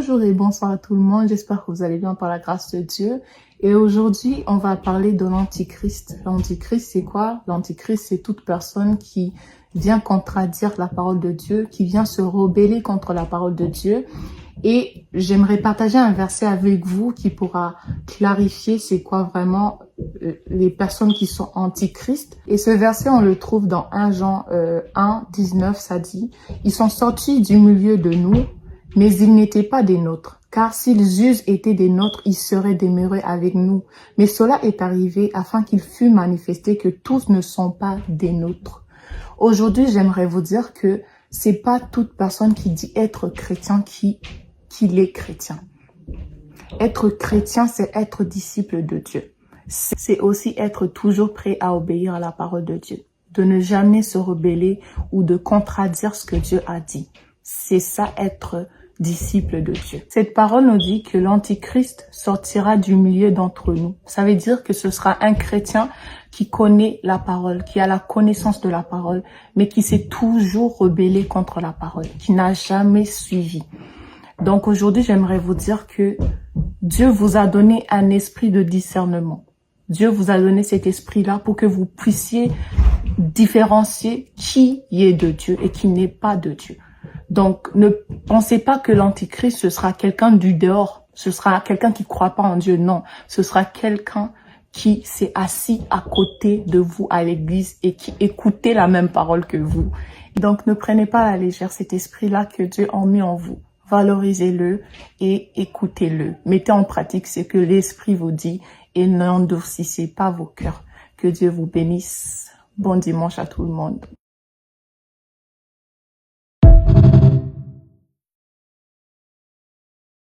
Bonjour et bonsoir à tout le monde, j'espère que vous allez bien par la grâce de Dieu. Et aujourd'hui, on va parler de l'Antichrist. L'Antichrist, c'est quoi? L'Antichrist, c'est toute personne qui vient contradire la parole de Dieu, qui vient se rebeller contre la parole de Dieu. Et j'aimerais partager un verset avec vous qui pourra clarifier c'est quoi vraiment les personnes qui sont antichrist. Et ce verset, on le trouve dans 1 Jean 1, 19, ça dit « Ils sont sortis du milieu de nous, mais ils n'étaient pas des nôtres. Car s'ils eussent été des nôtres, ils seraient demeurés avec nous. Mais cela est arrivé afin qu'il fût manifesté que tous ne sont pas des nôtres. » Aujourd'hui, j'aimerais vous dire que c'est pas toute personne qui dit être chrétien qu'il est chrétien. Être chrétien, c'est être disciple de Dieu. C'est aussi être toujours prêt à obéir à la parole de Dieu. De ne jamais se rebeller ou de contradire ce que Dieu a dit. C'est ça, être disciple de Dieu. Cette parole nous dit que l'Antichrist sortira du milieu d'entre nous. Ça veut dire que ce sera un chrétien qui connaît la parole, qui a la connaissance de la parole, mais qui s'est toujours rebellé contre la parole, qui n'a jamais suivi. Donc aujourd'hui, j'aimerais vous dire que Dieu vous a donné un esprit de discernement. Dieu vous a donné cet esprit-là pour que vous puissiez différencier qui est de Dieu et qui n'est pas de Dieu. Donc, ne pensez pas que l'Antichrist, ce sera quelqu'un du dehors. Ce sera quelqu'un qui ne croit pas en Dieu. Non, ce sera quelqu'un qui s'est assis à côté de vous à l'église et qui écoutait la même parole que vous. Donc, ne prenez pas à la légère cet esprit-là que Dieu a mis en vous. Valorisez-le et écoutez-le. Mettez en pratique ce que l'Esprit vous dit et n'endurcissez pas vos cœurs. Que Dieu vous bénisse. Bon dimanche à tout le monde.